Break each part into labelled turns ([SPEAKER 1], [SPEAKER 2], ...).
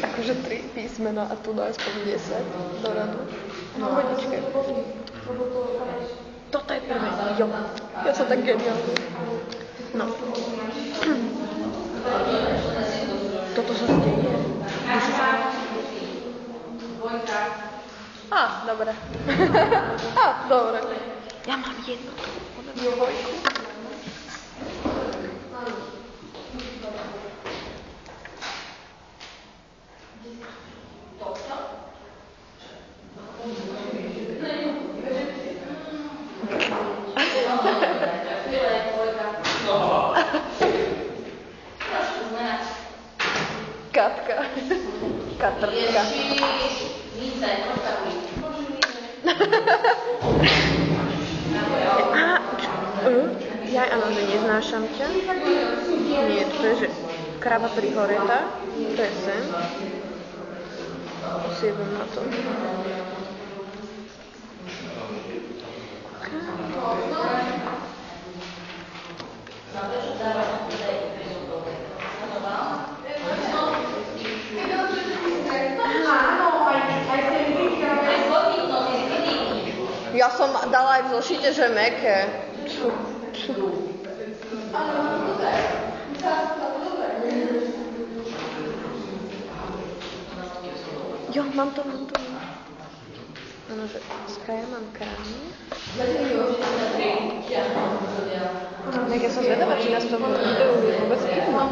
[SPEAKER 1] Akože 3 písmena a tu aspoň 10 do radu. No počkej. Toto je prvé. Jo. Ja som tak geniálny. No. Toto sa deje. Dobre. Dobre. Ja mám jedno. Dvojku. Katka. Katrka. Ja áno, že neznášam ťa. Nie, to je, že krava prihoreta. To je sem. Siedem na to. Ja som dala aj v zošite, že mäkké. Jo, mám to. Áno, že ja mám krámy. Ja som zvedavá, či nás to videu vôbec vidno.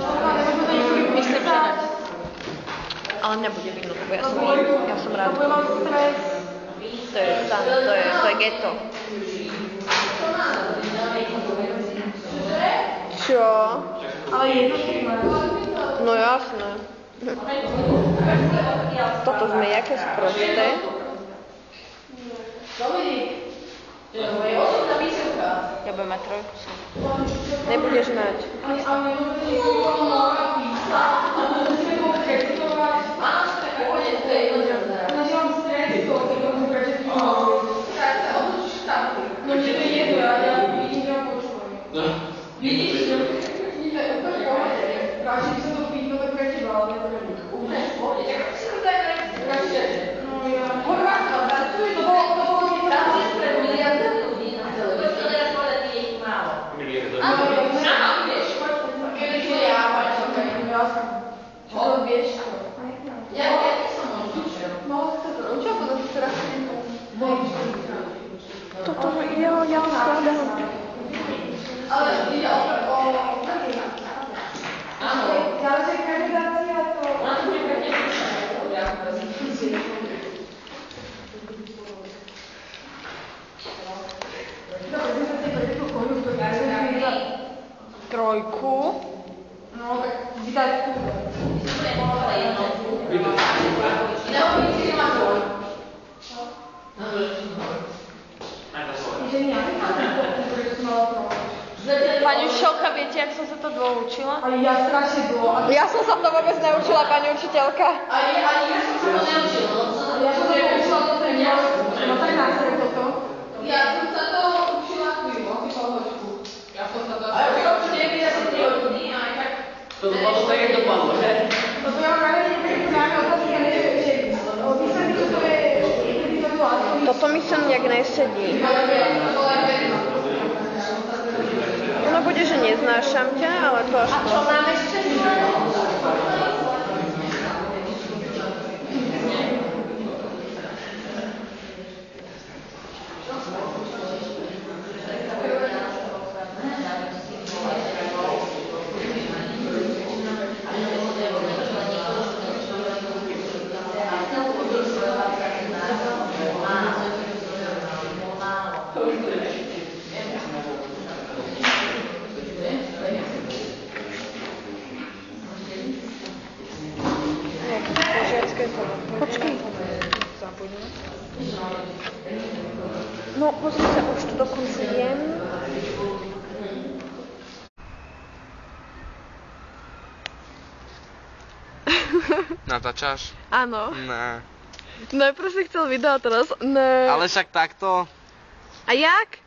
[SPEAKER 1] Myslím, že ne. Ale nebude vidno, lebo ja som rád. To je ghetto. Čo? Ale no jasné. Toto sme jaké sprosté. Ja budem mať trojku. Nebudeš mať. Toto, jo, ja to skladám. Ale ide o... Áno. Ďalšia kandidácia to... Trojku. No, tak vydatku. Pani učiteľka, viete, jak som sa to dlho učila? Ale ja strašne dlho. Ja som sa to vôbec neučila, pani učiteľka. Ani ja som sa to neučila. Ja som sa to učila do tej miastu. No tak následne toto. Ja som sa to učila chvíľu, asi polhoďku. Ja som sa to... Ale už to už niekde, ja som 3 hodiny, aj tak... To dopadlo tak, jak dopadlo, že? Toto ja mám rád, že máme otázky a neviem, že... Myslím, že to je... Toto mi sa nejak nesedí. Ono bude, že neznášam ťa, ale to až to. A čo máme ešte? Počkej. No, pozri sa, už tu dokonca jem.
[SPEAKER 2] Natáčaš?
[SPEAKER 1] Áno.
[SPEAKER 2] Ne.
[SPEAKER 1] Najprv si chcel video a teraz ne.
[SPEAKER 2] Ale však takto.
[SPEAKER 1] A jak?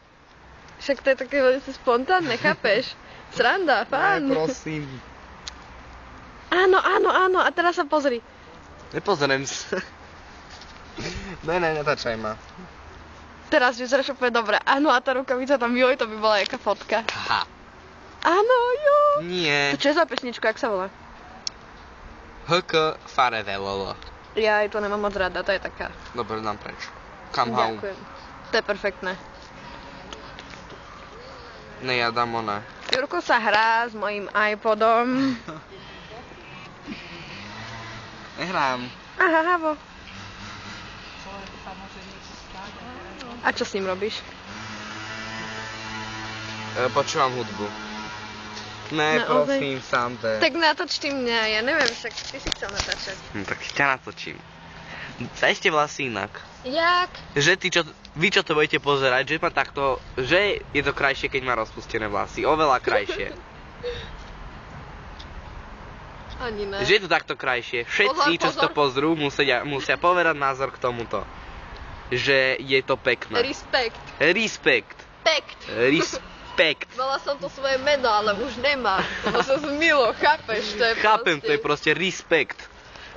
[SPEAKER 1] Však to je také veľmi spontánne, chápeš? Sranda, fán.
[SPEAKER 2] Ne, prosím.
[SPEAKER 1] Áno, a teraz sa pozri.
[SPEAKER 2] Nepozriem sa. Ne, natáčaj ma.
[SPEAKER 1] Teraz vyzeráš úplne dobre. Áno, a tá rukavica tam, joj, to by bola jaká fotka.
[SPEAKER 2] Haha.
[SPEAKER 1] Áno, jo.
[SPEAKER 2] Nie.
[SPEAKER 1] To čo je za pesničku, jak sa volá?
[SPEAKER 2] HK Farevelolo.
[SPEAKER 1] Ja aj to nemám moc rada, to je taká.
[SPEAKER 2] Dobre, dám preč. Come home.
[SPEAKER 1] Ďakujem. To je perfektné.
[SPEAKER 2] Ne, ja dám ona.
[SPEAKER 1] Jurko sa hrá s mojím iPodom.
[SPEAKER 2] Nehrám.
[SPEAKER 1] Aha, havo. A čo s ním robíš?
[SPEAKER 2] Počúvam hudbu. Ne,
[SPEAKER 1] Naozaj?
[SPEAKER 2] prosím, sám te.
[SPEAKER 1] Tak natoč ty mňa, ja neviem, však ty si chcel natáčať.
[SPEAKER 2] Tak ťa natočím. Zajste vlasy inak.
[SPEAKER 1] Jak?
[SPEAKER 2] Že vy čo to budete pozerať, že ma takto, že je to krajšie, keď má rozpustené vlasy. Oveľa krajšie.
[SPEAKER 1] Ani ne.
[SPEAKER 2] Že je to takto krajšie. Všetci, čo si to pozrú, musia povedať názor k tomuto. Že je to pekné.
[SPEAKER 1] Respekt.
[SPEAKER 2] Respekt. Respekt.
[SPEAKER 1] Mala som to svoje meno, ale už nemá. To sa zmilo, chápeš? To je
[SPEAKER 2] Chápem, to je proste respekt.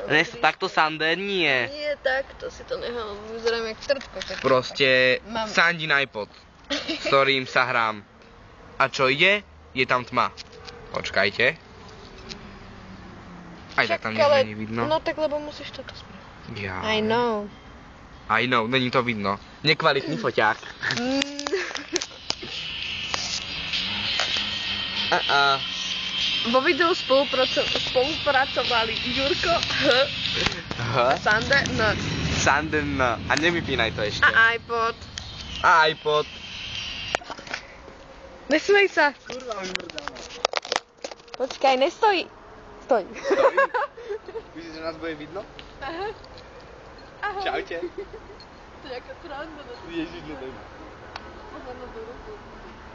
[SPEAKER 2] Ne, takto Sander nie.
[SPEAKER 1] Nie, takto si to nehal. Vyzerám jak trtko.
[SPEAKER 2] Proste Sandin iPod, s ktorým sa hrám. A čo ide? Je tam tma. Počkajte. Aj tak tam nič není vidno.
[SPEAKER 1] No tak lebo musíš toto spraviť.
[SPEAKER 2] Ja.
[SPEAKER 1] I know,
[SPEAKER 2] není to vidno. Nekvalitný foťák.
[SPEAKER 1] Vo videu spolupracovali Jurko a Sander
[SPEAKER 2] Sander a nevypínaj to ešte.
[SPEAKER 1] a iPod.
[SPEAKER 2] A iPod.
[SPEAKER 1] Nesmej sa. Počkaj, nestoj. Stoj.
[SPEAKER 2] Myslíš, že nás bude vidno?
[SPEAKER 1] Aha.
[SPEAKER 2] Čaute.
[SPEAKER 1] To je jaká sranda.
[SPEAKER 2] Ježiš, nedaj ma.
[SPEAKER 1] Pozor na tú ruku.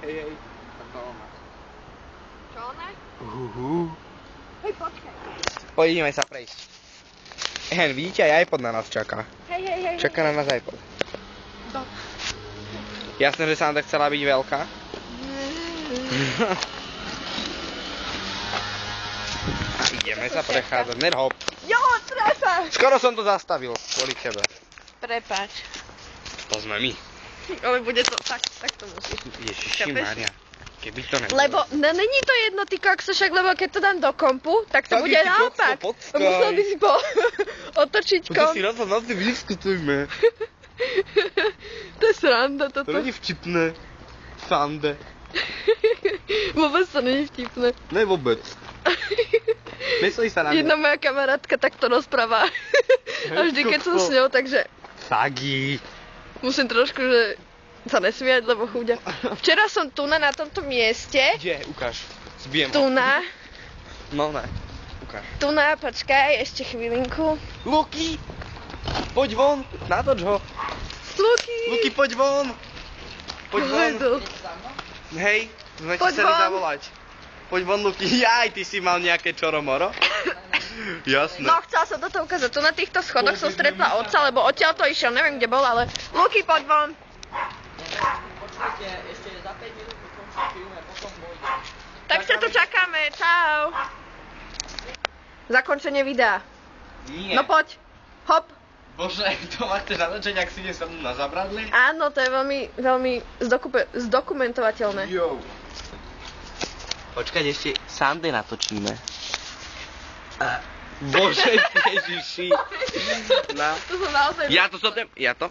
[SPEAKER 2] Hej. Tak to má.
[SPEAKER 1] Čo ona? Hej, počkaj.
[SPEAKER 2] Poďme sa prejsť. Vidíte, aj iPod na nás čaká.
[SPEAKER 1] Hej.
[SPEAKER 2] Čaká na nás iPod. Jasné, že Sandra chcela byť veľká? A ideme sa prechádzať, nerhop.
[SPEAKER 1] Jo, trefa!
[SPEAKER 2] Skoro som to zastavil, kvôli tebe.
[SPEAKER 1] Prepáč.
[SPEAKER 2] To sme my.
[SPEAKER 1] Ale bude to tak to musíš.
[SPEAKER 2] Ježišimária. Keby to nebolo.
[SPEAKER 1] Lebo, není to jedno, ty kokso, však, lebo keď to dám do kompu, tak to bude naopak. Musel by si otočiť komp.
[SPEAKER 2] To si na to vyskutujme.
[SPEAKER 1] To je sranda toto.
[SPEAKER 2] To není vtipné. Sande.
[SPEAKER 1] Vôbec to není vtipné.
[SPEAKER 2] Ne vôbec. Myslí sa na mňa.
[SPEAKER 1] Jedna moja kamarátka takto rozpráva. A vždy, keď som s ňou, takže
[SPEAKER 2] Sagi.
[SPEAKER 1] musím trošku, že sa nesmiať, lebo chúďa. Včera som tu na tomto mieste.
[SPEAKER 2] Kde? Ukáž. Zbijem ho.
[SPEAKER 1] Tu na.
[SPEAKER 2] No ne. Ukáž.
[SPEAKER 1] Tu na, počkaj, ešte chvílinku.
[SPEAKER 2] Luky! Poď von, natoč ho. Luky, poď von. Poď von. Hej, sme ti chceli zavolať. Poď von, Luky. Jaj, ty si mal nejaké čoromoro? Jasné.
[SPEAKER 1] No, chcela som toto ukázať. Tu na týchto schodoch som stretla otca, lebo odtiaľ to išiel, neviem kde bol, ale Luky, poď von.
[SPEAKER 2] Počkajte, ešte za 5 minút ukončím film a potom vojde.
[SPEAKER 1] Tak sa tu čakáme, čau. Zakončenie videa.
[SPEAKER 2] Nie.
[SPEAKER 1] No poď, hop.
[SPEAKER 2] Bože, to máte natočiť, ak si idem sa mnou na zabradli?
[SPEAKER 1] Áno, to je veľmi zdokumentovateľné.
[SPEAKER 2] Jo. Počkať, ešte Sandy natočíme. Bože, Ježiši.
[SPEAKER 1] To som naozaj...
[SPEAKER 2] Ja to.